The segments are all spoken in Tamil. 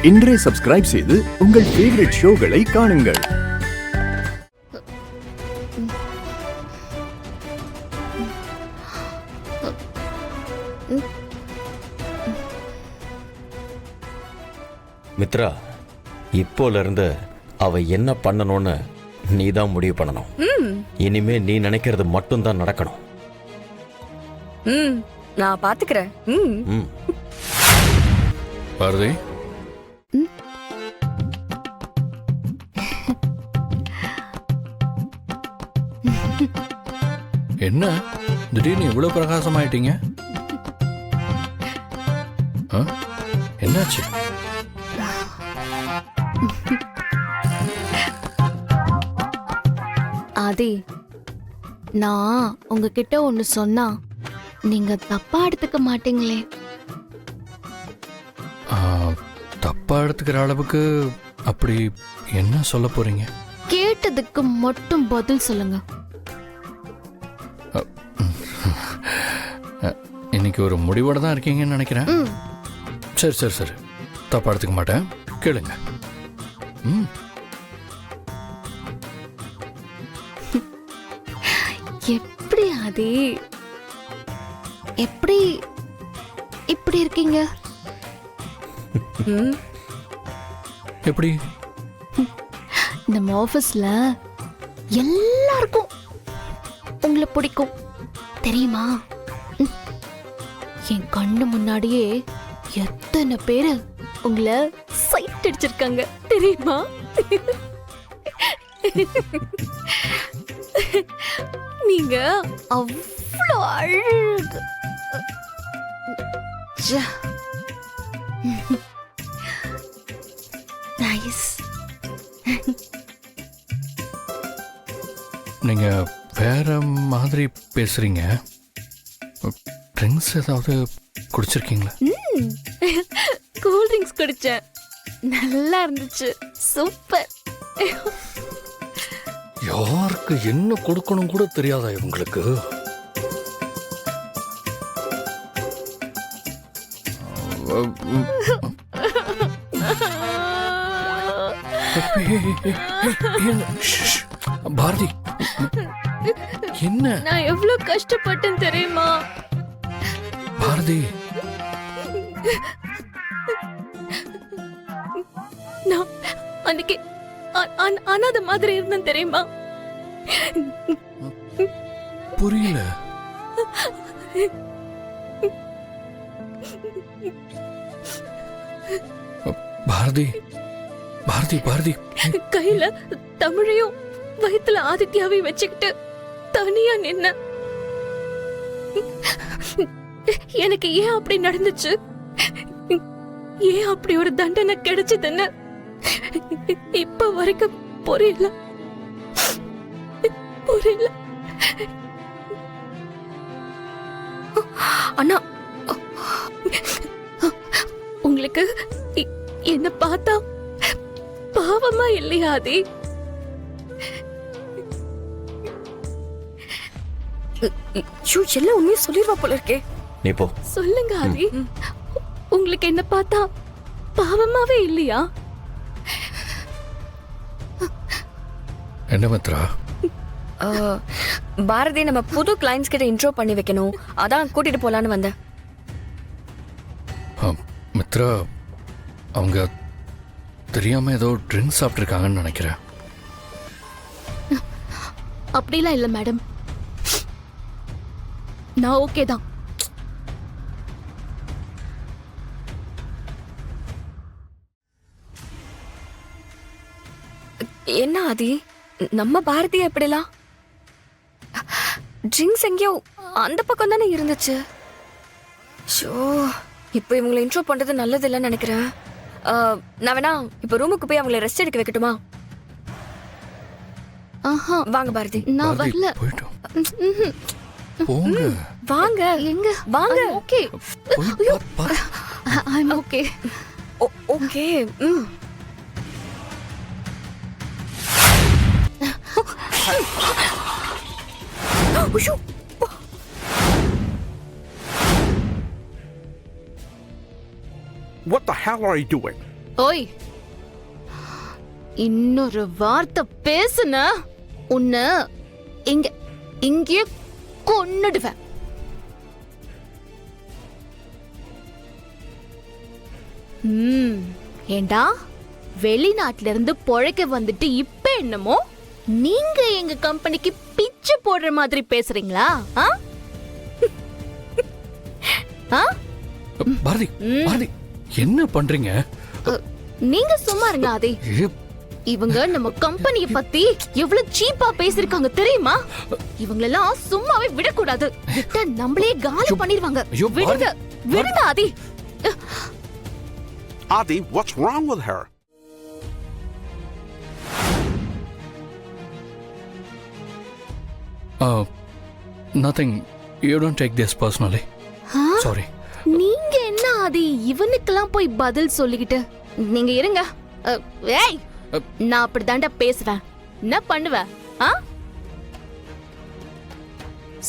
இன்றே சப்ஸ்கிரைப் செய்து உங்கள் ஃபேவரட் ஷோகளை காணுங்கள். மித்ரா, இப்போல இருந்து அவ என்ன பண்ணணும்னு நீ தான் முடிவு பண்ணணும். இனிமே நீ நினைக்கிறது மட்டும்தான் நடக்கணும். நான் பாத்துக்கிறேன். பாரதி, என்ன திடீர்னு இவ்வளவு பிரகாசமாயிட்டீங்க? என்னாச்சு? ஆதி, நான் உங்ககிட்ட ஒன்னு சொன்னா நீங்க தப்பா எடுத்துக்க மாட்டீங்களே? தப்பா எடுத்துக்கிற அளவுக்கு அப்படி என்ன சொல்ல போறீங்க? கேட்டதுக்கு மட்டும் பதில் சொல்லுங்க. இன்னைக்கு ஒரு முடிவோட தான் இருக்கீங்கன்னு நினைக்கிறேன். சரி சரி சரி, தப்பா எடுத்துக்க மாட்டேன், கேளுங்க. எப்படி ஆதி, எப்படி இப்படி இருக்கீங்க? எப்படி? நம்ம ஆபீஸ்ல எல்லாருக்கும் உங்களை பிடிக்கும் தெரியுமா? என் கண்ணு முன்னாடியே எத்தனை பேரு உங்களை சைட் அடிச்சிருக்காங்க தெரியுமா? நீங்க அவ்வளோ அழகு. நைஸ். நீங்க வேற மாதிரி பேசுறீங்க. ட்ரிங்க்ஸ் ஏதாவது குடிச்சிருக்கீங்களா? கூல் ட்ரிங்க்ஸ் குடிச்சேன், நல்லா இருந்துச்சு, சூப்பர். யாருக்கு என்ன கொடுக்கணும் கூட தெரியாதா இவங்களுக்கு? பாரதி, என்ன? நான் எவ்வளவு கஷ்டப்பட்டேன் தெரியுமா? பாரதி, நான் அன்னைக்கு அனாதை மாதிரி இருந்தேன் தெரியுமா? புரியல. பாரதி பாரதி பாரதி, கையில தமிழையும் வயித்துல ஆதித்யாவையும் வச்சுக்கிட்டு தனியா நின்ன. எனக்கு ஏன் அப்படி நடந்துச்சு, ஏன் அப்படி ஒரு தண்டனை கிடைச்சதுன்னு இப்ப வரைக்கும் புரியல புரியல. அண்ணா, உங்களுக்கு என்ன பார்த்தா பாவமா இல்லையா ஆதி? எல்லாம் உண்மையை சொல்லிடுவா போல இருக்கே. நீ போ. சொல்லுங்க ஆதி, உங்களுக்கு என்ன பார்த்தா பாவமாவே இல்லையா? என்ன மித்ரா? பாரதி, நம்ம புது கிளைண்ட்ஸ் கிட்ட இன்ட்ரோ பண்ணி வைக்கணும், அதான் கூட்டிட்டு போலான்னு வந்தேன். மித்ரா, அவங்க தெரியாம ஏதோ ட்ரிங்க்ஸ் சாப்பிட்டுருக்காங்கன்னு நினைக்கிறேன். அப்படிலாம் இல்ல மேடம், நான் ஓகே தான். என்ன ஆதி, நம்ம பாரதியா எப்படிலாம்? ட்ரிங்க்ஸ் எங்கேயோ அந்த பக்கம் தானே இருந்துச்சு. ஷோ, இப்போ இவங்களை இன்ட்ரோ பண்றது நல்லது இல்லைன்னு நினைக்கிறேன். நான் வேணா இப்போ ரூமுக்கு போய் அவங்களை ரெஸ்ட் எடுக்க வைக்கட்டுமா? வாங்க பாரதி. நான் வரல. போயிட்டோம். போங்க. வாங்க. எங்க? வாங்க. Okay. I am okay. Okay. What the hell are you doing? ஓய், இன்னொரு வார்த்தை பேசுன உன்ன இங்கே கொன்னுடுவேன். ஏண்டா, வெளிநாட்டுல இருந்து பொழைக்க வந்துட்டு இப்ப என்னமோ நீங்க எங்க கம்பெனிக்கு பிச்சை போடுற மாதிரி பேசுறீங்களா? பாரதி பாரதி என்ன பண்றீங்க? நீங்க சும்மா இருங்க ஆதி. இவங்க நம்ம கம்பெனிய பத்தி எவ்வளவு சீப்பா பேசிருக்காங்க தெரியுமா? இவங்களெல்லாம் சும்மாவே விடக்கூடாது. விட்டா நம்மளே காலி பண்ணிடுவாங்க. விடுங்க விடுங்க ஆதி. Adi, what's wrong with her? Nothing. You don't take this personally. Sorry. நீங்க என்ன ஆதி இவனுக்கெல்லாம் போய் பதில் சொல்லிக்கிட்டு? நீங்க இருங்க. ஏய், நான் அப்படிதான்டா பேசுவேன். என்ன பண்ணுவ?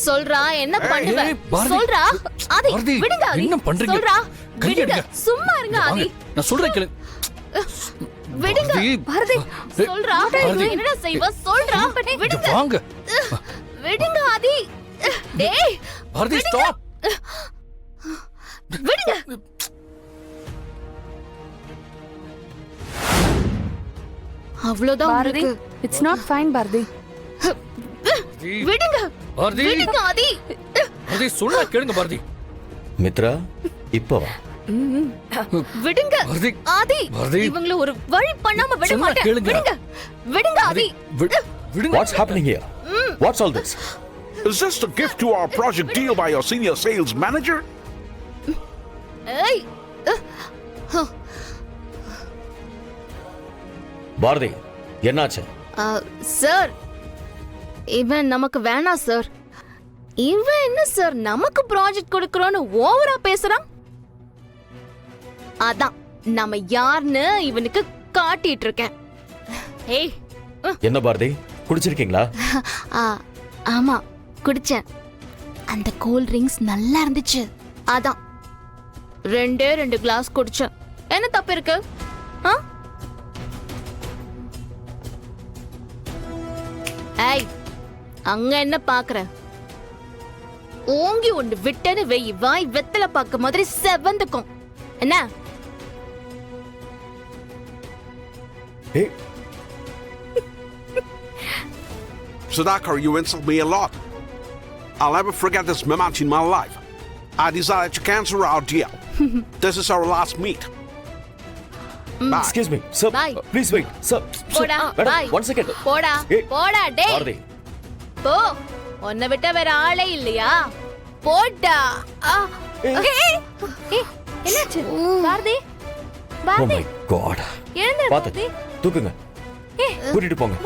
சொல்றா, என்ன பண்ணுவ? சொல்றா ஆதி. விடுங்க ஆதி. என்ன பண்றீங்க? சொல்றா, கையை விடுங்க. எடுங்க. சும்மா இருங்க ஆதி. நான் சொல்றேன் கேளு. விடுங்க பாரதி. சொல்றா, என்னடா செய்வ? சொல்றா, விடுங்க. வாங்க. விடுங்க ஆதி. டேய் பாரதி, ஸ்டாப். விடுங்க. அவ்வளவுதான் Bharathi, it's not fine Bharathi. விடுங்க. பாரதி, விடுங்க ஆதி. பாரதி சொல்ல கேளுங்க பாரதி. மித்ரா இப்போ வா. விடுங்க பாரதி, ஆதி. பாரதி. இவங்கள ஒரு வழி பண்ணாம விட சொன்னா மாட்டேன். கேளுங்க. விடுங்க விடுங்க ஆதி. விடுங்க. What's happening here? Watts all this? Is this a gift to our project deal by your senior sales manager? ஏய், பாரதி என்னாச்சு? சார், இவன் நமக்கு வேணாம் சார். இவன் என்ன சார் நமக்கு ப்ராஜெக்ட் கொடுக்கறோன்னு ஓவரா பேசுறான். அதான் நம்ம யாருன்னு இவனுக்கு காட்டிட்டு இருக்கேன். ஏய், என்ன பாரதி, குடிச்சிருக்கீங்களா? ஆமா குடிச்சேன். அந்த கூல் ட்ரிங்க்ஸ் நல்லா இருந்துச்சு. அதான் 2 கிளாஸ் குடிச்சேன். என்ன தப்பு இருக்கு? ஏய், அங்க என்ன பாக்குற? ஓங்கி ஒன்று விட்டன்னு வெய், வாய் வெத்தலை பாக்க மாதிரி செவந்துக்கும். என்ன? Hey. Sudhakar, you insult me a lot. I'll never forget this moment in my life. I decided to cancel our deal. This is our last meet. Bye. Excuse me, sir. Bye. Please wait, sir. போடா, Madam, bye. 1 second. போடா, Hey. போடா, டேய். பாரதி, போ. உன்னை விட்ட வேற ஆளே இல்லையா? போடா. என்னாச்சு? Bharathi, oh Bharathi. my god. எழுந்து பாத்து பாரதி. தூக்குங்க. கூட்டிட்டு போங்க.